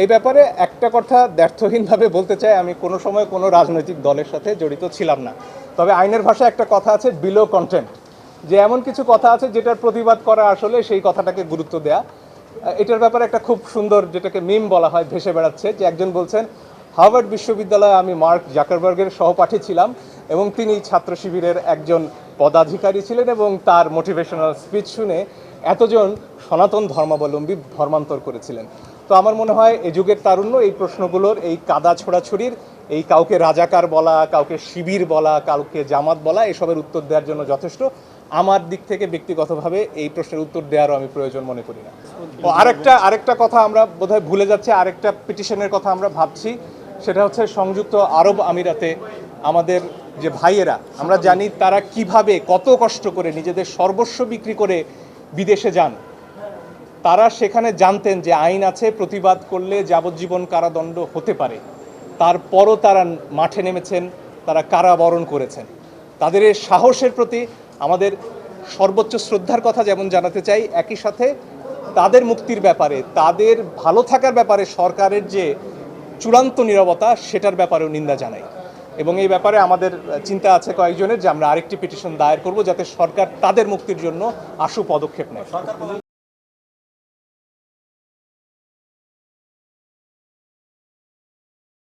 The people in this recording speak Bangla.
এই ব্যাপারে একটা কথা দ্ব্যর্থহীনভাবে বলতে চাই, আমি কোনো সময় কোনো রাজনৈতিক দলের সাথে জড়িত ছিলাম না। তবে আইনের ভাষায় একটা কথা আছে, বিলো কন্টেন্ট, যে এমন কিছু কথা আছে যেটার প্রতিবাদ করা আসলে সেই কথাটাকে গুরুত্ব দেয়া। এটার ব্যাপারে একটা খুব সুন্দর, যেটাকে মিম বলা হয়, ভেসে বেড়াচ্ছে, যে একজন বলছেন, হার্ভার্ড বিশ্ববিদ্যালয়ে আমি মার্ক জাকারবার্গের সহপাঠী ছিলাম এবং তিনি ছাত্র শিবিরের একজন পদাধিকারী ছিলেন এবং তার মোটিভেশনাল স্পিচ শুনে এতজন সনাতন ধর্মাবলম্বী ধর্মান্তর করেছিলেন। তো আমার মনে হয় এই যুগের তারুণ্য এই প্রশ্নগুলোর, এই কাদা ছোড়াছুরির, এই কাউকে রাজাকার বলা, কাউকে শিবির বলা, কাউকে জামাত বলা, এসবের উত্তর দেওয়ার জন্য যথেষ্ট। আমার দিক থেকে ব্যক্তিগতভাবে এই প্রশ্নের উত্তর দেওয়ারও আমি প্রয়োজন মনে করি না। ও আরেকটা কথা আমরা বোধহয় ভুলে যাচ্ছি, আরেকটা পিটিশনের কথা আমরা ভাবছি, সেটা হচ্ছে সংযুক্ত আরব আমিরাতে আমাদের যে ভাইয়েরা, আমরা জানি তারা কিভাবে কত কষ্ট করে নিজেদের সর্বস্ব বিক্রি করে বিদেশে যান। তারা সেখানে জানতেন যে আইন আছে, প্রতিবাদ করলে যাবজ্জীবন কারাদণ্ড হতে পারে, তারপরও তারা মাঠে নেমেছেন, তারা কারাবরণ করেছেন। তাদের এই সাহসের প্রতি আমাদের সর্বোচ্চ শ্রদ্ধার কথা যেমন জানাতে চাই, একই সাথে তাদের মুক্তির ব্যাপারে, তাদের ভালো থাকার ব্যাপারে সরকারের যে চূড়ান্ত নীরবতা, সেটার ব্যাপারেও নিন্দা জানাই। এবং এই ব্যাপারে আমাদের চিন্তা আছে কয়েকজনের, যে আমরা আরেকটি পিটিশন দায়ের করব যাতে সরকার তাদের মুক্তির জন্য আশু পদক্ষেপ নেয়।